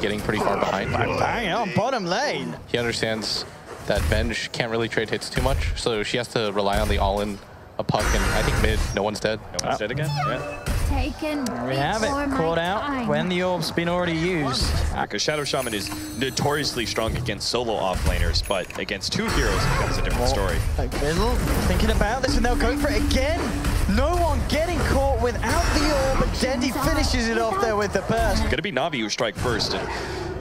getting pretty far behind. Bang on bottom lane. He understands that Venge can't really trade hits too much, so she has to rely on the all-in, a puck, and I think mid, no one's dead. No one's dead again? Yeah. There we have it, caught out when the orb's been already used. Because Shadow Shaman is notoriously strong against solo off-laners, but against two heroes it becomes a different story. Fizzle thinking about this, and they'll go for it again. No one getting caught without the orb, but Dendi finishes it off there with the burst. It's gonna be Navi who strike first, and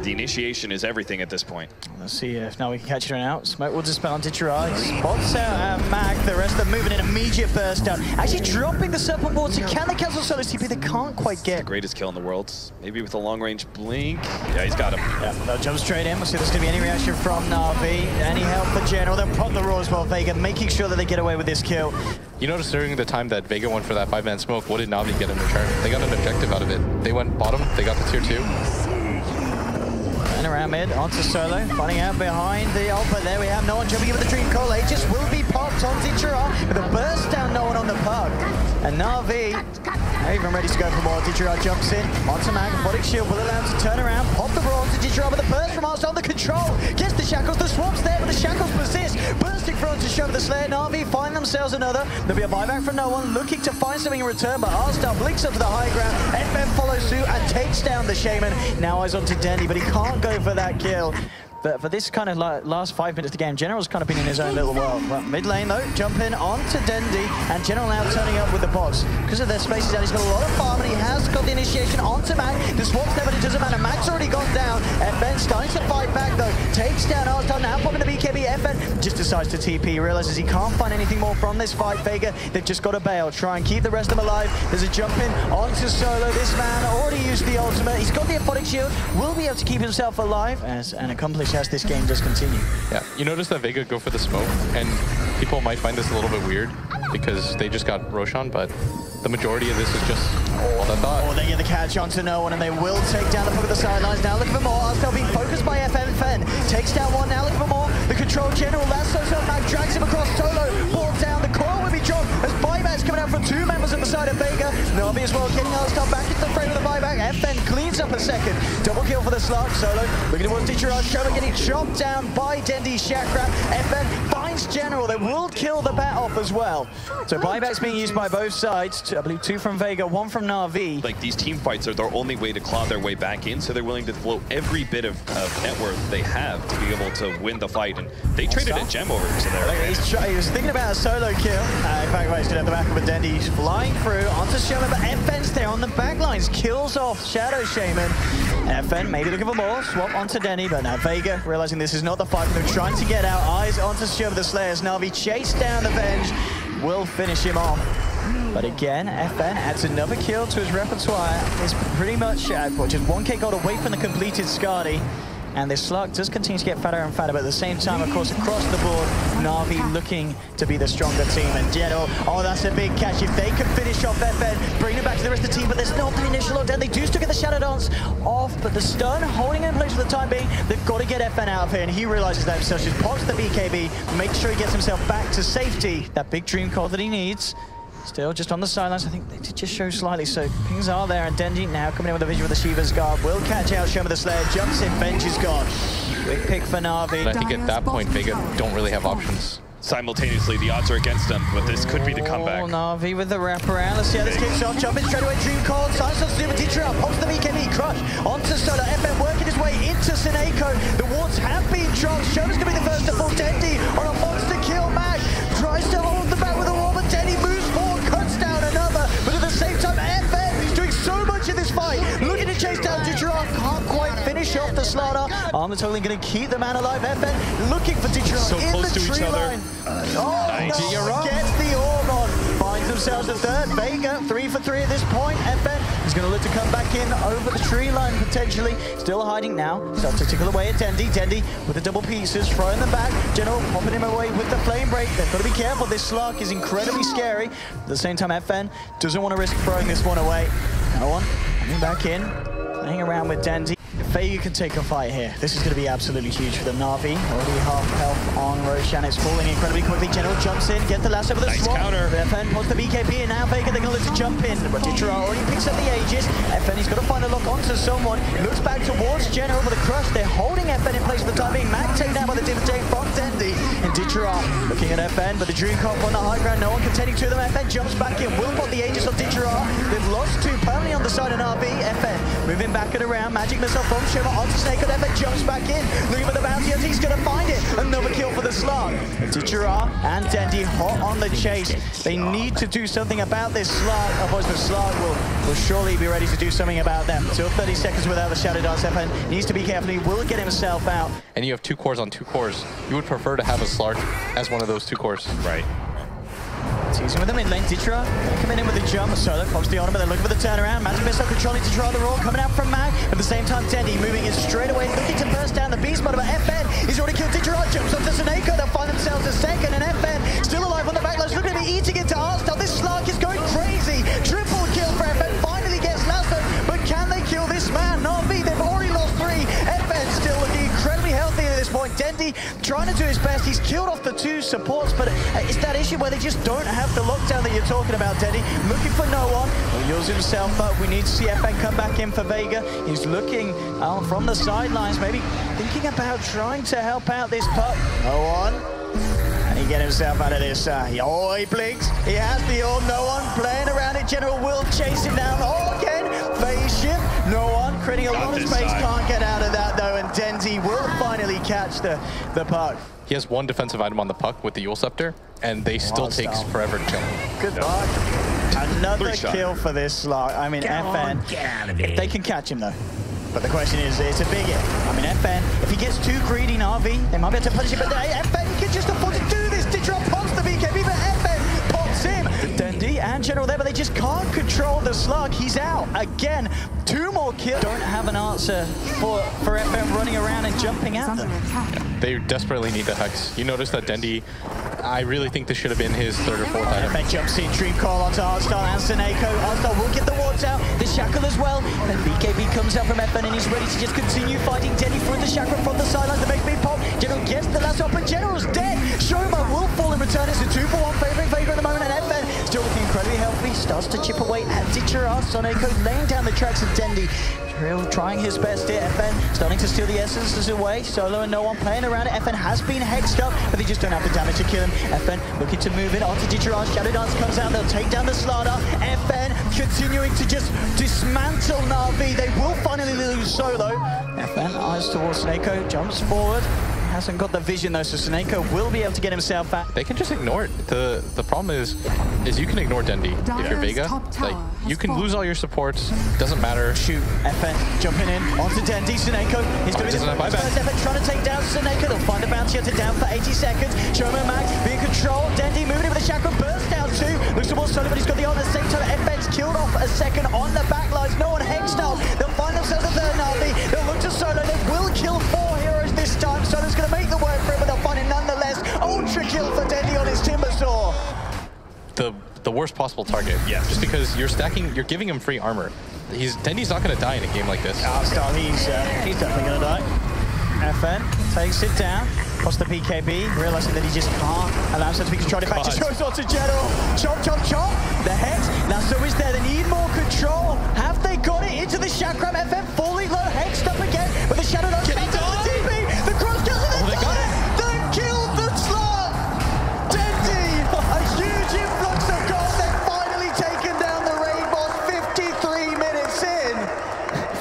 the initiation is everything at this point. Let's see if now we can catch it out. Smoke will dispel on Ditcherai. Spots out Mag. The rest of them moving an immediate burst down. Actually dropping the Serpent Water. Can they cancel Solo's TP? They can't quite get. The greatest kill in the world. Maybe with a long-range blink. Yeah, he's got him. Yeah, they'll jump straight in. We'll see if there's going to be any reaction from Navi. Any help for General? They'll pop the Roar as well, Vega, making sure that they get away with this kill. You notice during the time that Vega went for that 5-man smoke, what did Navi get in return? They got an objective out of it. They went bottom, they got the tier 2. And around mid, onto Solo, finding out behind the ult, but there we have no one jumping in with the Dream Coal. Aegis will be popped on Ditcherai with a burst down, no one on the puck. And Navi, not even ready to go for more. Ditcherai jumps in, onto Mag, Bodic Shield will allow him to turn around, pop the Roar onto Ditcherai with a burst from Arsene on the control. Gets the Shackles, the swap's there, but the Shackles persist. Bursting front to show the Slayer. Navi find themselves another. There'll be a buyback from no one, looking to find something in return, but Arsene blinks up to the high ground. FM follows suit and takes down the Shaman. Now eyes onto Dendi, but he can't go for that kill. But for this kind of last 5 minutes of the game, General's kind of been in his own little world. Well, mid lane though, jumping onto Dendi, and General now turning up with the box. Because of their spaces out, he's got a lot of farm, and he has got the initiation onto Mag. The swap's there, but it doesn't matter. Mag's already gone down. FN starting to fight back though. Takes down Arsene, now popping the BKB. FN just decides to TP, realizes he can't find anything more from this fight. Vega, they've just got to bail, try and keep the rest of them alive. There's a jump in onto Solo. This man already used the ultimate. He's got the Aphotic Shield, will be able to keep himself alive as an accomplice as this game does continue. Yeah, you notice that Vega go for the smoke, and people might find this a little bit weird because they just got Roshan, but the majority of this is just all that thought. Oh, they get the catch onto no one, and they will take down the puck of the sidelines. Now looking for more. Arsene being focused by FN. Takes down one, now looking for more. The control General, that's so Mag drags him across Solo. Ball down, the coil will be dropped as buybacks coming out from two members at the side of Vega. Navi as well, getting Arsene back into the frame of the buyback. FN cleans up a second. Double kill for the slug. Solo looking towards Ditcherai. Shaman getting chopped down by Dendi Chakra. FN finds General. They will kill the bat off as well. So buybacks being used by both sides. I believe 2 from Vega, 1 from Navi. Like, these team fights are their only way to claw their way back in, so they're willing to float every bit of net worth they have to be able to win the fight, and they traded a gem over to there. He was thinking about a solo kill. In fact, he's at the back of a Dendi. He's flying through onto Shaman, but FN's there on the back lines. Kills off Shadow Shaman. FN maybe looking for more. Swap onto Dendi, but now Vega, realizing this is not the fight, they're trying to get out. Eyes onto Shaman the Slayers. Navi chase down the Venge. Will finish him off. But again, FN adds another kill to his repertoire. It's pretty much just 1k gold away from the completed Skadi. And this slug does continue to get fatter and fatter, but at the same time, of course, across the board, Navi looking to be the stronger team. And General, oh, that's a big catch. If they can finish off FN, bring it back to the rest of the team, but there's not the initial lockdown. They do still get the Shadow Dance off, but the stun holding in place for the time being. They've got to get FN out of here, and he realizes that himself. Just pops the BKB, makes sure he gets himself back to safety. That big dream call that he needs. Still just on the sidelines. I think they did just show slightly, so pings are there, and Dendi now coming in with a vision with the Shiva's Guard. Will catch out Shaman the Slayer, jumps in, Venge is gone. Quick pick for Navi. And I think at that point, Vega don't really have options. Simultaneously, the odds are against them, but this could be the comeback. Oh, Navi with the wraparound. Let's see how this kicks off. Jumping straight away, Dream Call. Silence on Super Ditcherai. Pops the BKB. Crush onto Solo. FN working his way into Sineko. The wards have been dropped. Shaman's going to be the first to fall. Dendi on a monster kill. Mag tries to hold the back with a wall, but Dendi moves forward, cuts down another. But at the same time, FN is doing so much in this fight. Looking to chase down Ditcherai. Can't quite finish off the slaughter. Armor totally going to keep the man alive. FN looking for Ditcherai so in close the to tree each other. line. Oh, Nice. no, gets the orb on. Finds themselves a third. Vega, 3 for 3 at this point. FN is going to look to come back in over the tree line, potentially. Still hiding now. Starts to tickle away at Dendi. Dendi with the double pieces, throwing them back. General popping him away with the flame break. They've got to be careful. This slug is incredibly scary. At the same time, FN doesn't want to risk throwing this one away. No one coming back in, playing around with Dendi. VEGA can take a fight here, this is going to be absolutely huge for them. Na'Vi already half health on Roshan. It's falling incredibly quickly. General jumps in, get the last over the nice swap. counter. FN puts the BKB, and now VEGA, they're going to look to jump in. But Ditra already picks up the Aegis. FN, he's got to find a lock onto someone. Looks back towards General with a crush. They're holding FN in place for the time being. Mac taken down by the Div J from Dendi. And Ditra looking at FN, but the Dream Cop on the high ground. No one contending to them. FN jumps back in. Will put the Aegis on Ditra. They've lost two permanently on the side of NAVI. FN moving back and around. Magic missile from Shimmer onto Snake. And FN jumps back in. Looking for the bounty, and he's going to find it. Another kill for the Slug. Ditra and Dendi hot on the chase. They need to do something about this Slug, otherwise the Slug will surely be ready to do something about them. Still 30 seconds without the Shadow Dance. FN needs to be careful. He will get himself out. And you have 2 cores on 2 cores. You would prefer to have a Slark as one of those 2 cores. Right. Teasing with the mid lane, Ditra coming in with the jump. Solo comes the honor, but they're looking for the turnaround. Magic Missile controlling Ditra the roll, coming out from Mag. At the same time, Dendi moving in straight away, looking to burst down the beast mode. But FN, he's already killed Ditra, jumps onto Seneko. They'll find themselves a second, and FN still alive on the backlines, looking to be eating into Arsenal. This Slark is going crazy. Triple kill for FN, finally gets Lasso, but can they kill this man? Na'Vi, they've already lost 3. FN still looking incredibly healthy at this point. Dendi trying to do his best. He's killed off the 2 supports, but it's that issue where they just don't have the lockdown that you're talking about, Dendi. Looking for no one. He'll use himself up. We need to see FN come back in for VEGA. He's looking from the sidelines, maybe thinking about trying to help out this puck. No one. And he get himself out of this. Oh, he blinks. He has the orb. No one playing around it. General will chase him down. Oh, again. Phase shift. No one. Creating a lot of space. Can't get out of that, though. And Dendi will finally catch the puck. He has 1 defensive item on the puck with the Yule Scepter, and they still takes forever to kill him. Good luck. Another kill for this Slug. I mean, FN, if they can catch him, though. But the question is, it's a big if. I mean, FN, if he gets too greedy, NAVI, they might be able to punish him, but FN can just afford to do this. Ditra pops the BKB, but FN pops him. Dendi and General there, but they just can't control the Slug. He's out again. 2 more kills. Don't have an answer for FN running around and jumping at them. They desperately need the Hex. You notice that Dendi, I really think this should have been his 3rd or 4th item. FN jumps in, Dream Call onto Artstar and Seneko. Artstar will get the wards out, the Shackle as well. And BKB comes out from FN and he's ready to just continue fighting Dendi through the Shackle from the sidelines. The big pop. General gets the last up, and General's dead. Shoma will fall in return. It's a 2-for-1 favoring VEGA at the moment, and FN still looking incredibly healthy. Starts to chip away at Ditra. Seneko laying down the tracks of Dendi. Drill trying his best here. FN starting to steal the essences away. Solo and no one playing around it. FN has been hexed up, but they just don't have the damage to kill him. FN looking to move in onto Ditra. Shadow Dance comes out. They'll take down the Slardar. FN continuing to just dismantle Na'Vi. They will finally lose Solo. FN eyes towards Seneko, jumps forward. Hasn't got the vision though, so Seneko will be able to get himself out. They can just ignore it. The problem is you can ignore Dendi if you're VEGA. Like, you can lose all your supports, doesn't matter. Shoot, FN jumping in onto Dendi. Seneko is going to be the first FN trying to take down Seneko. They'll find a bounty hunter down for 80 seconds. Shoma Max being controlled. Dendi moving in with the Chakra, burst down 2. Looks towards Solo, but he's got the on at the same time. FN's killed off a second on the backlines. No one hexed up. They'll find themselves a 3rd Na'Vi. They'll look to Solo. They will kill 4 heroes this time. Solo's going to make the work for it, but they'll find it nonetheless. Ultra kill for Dendi on his Timbersaw. The worst possible target. Yeah. Just because you're giving him free armor. Dendi's not going to die in a game like this. Artstar, he's definitely going to die. FN takes it down. Across the PKB, realizing that he just can't allow himself to be controlled. In fact, just goes on to General. Chop, chop, chop. The Hex. Lasso is there. They need more control. Have they got it into the Chakram? FN falling low. Hexed up again. But the Shadow Dance comes out the TP. The cross kills and they got it. They killed the Slug. Dendi. A huge influx of gold. They've finally taken down the raid boss 53 minutes in.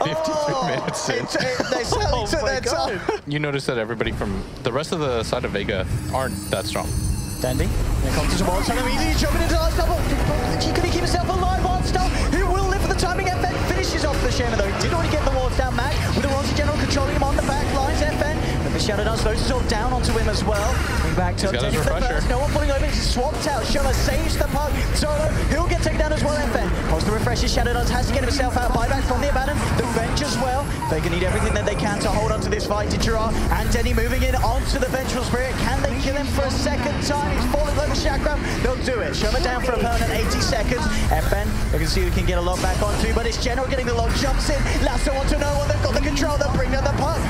53 minutes in. They certainly took their time. You notice that everybody from the rest of the side of VEGA aren't that strong. Dendi, here comes the ball, time immediately jumping into Artstar. Can he keep himself alive? Artstar, who will live for the timing. FN finishes off the Shaman though. He did already get the wards down. Mac with the Ronzi General controlling him on the back lines. FN, but the Shadow Dance slows himself down onto him as well. Coming back to He's got his refresher. no one pulling over, he's swapped out. Shola saves the puck. Solo, he'll get taken down as well, FN. Pulls the refreshes, Shadow Dance has to get himself out. Buyback from the Abaddon, the bench as well. They can need everything that they can to hold on to this fight. Ichira and Dendi moving in onto the Vengeful Spirit. Can they kill him for a second time? He's falling like the chakra. They'll do it. Shola down for a permanent 80 seconds. FN, they can see who can get a lock back onto, but it's General getting the lock, jumps in. Lasso onto no one, they've got the control, they'll bring down the puck.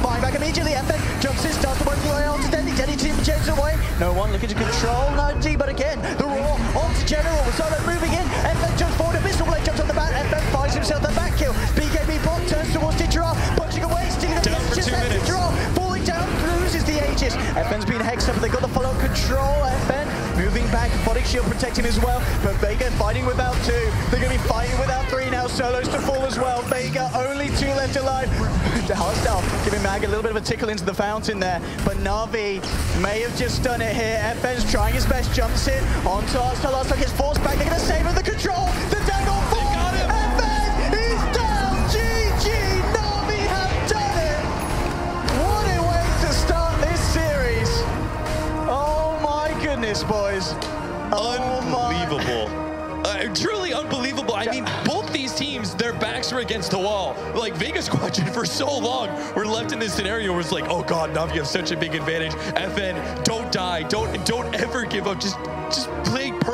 Buying back immediately, FN jumps in, starts to work the way onto Dendi. Dendi team chains away. No one looking to control NAVI, but again, the Raw onto General. Solo moving in. FN jumps forward, a Missile Blade jumps on the back. FN finds himself the back kill. BKB bot turns towards Ditchera, punching away, stealing the messages. Ditchera falling down, loses the Aegis. FN's been hexed up, but they got the follow control. FN moving back, Bodic Shield protecting him as well. But Vega fighting without 2. They're going to be fighting without 3 now. Solos to fall as well. Vega only 2 left alive. Hostile giving Mag a little bit of a tickle into the fountain there. But Navi may have just done it here. FN's trying his best, jumps in onto Hostile. Hostile gets forced back. They're going to save him the control. The Dangle fall. FN is down. GG. Navi have done it. What a way to start this series. Oh my goodness, boys. Unbelievable. Truly unbelievable. I mean, both these teams, their backs were against the wall. Like, Vega Squadron for so long were left in this scenario where it's like, oh god, Navi have such a big advantage. FN, don't die. Don't ever give up. Just play perfect.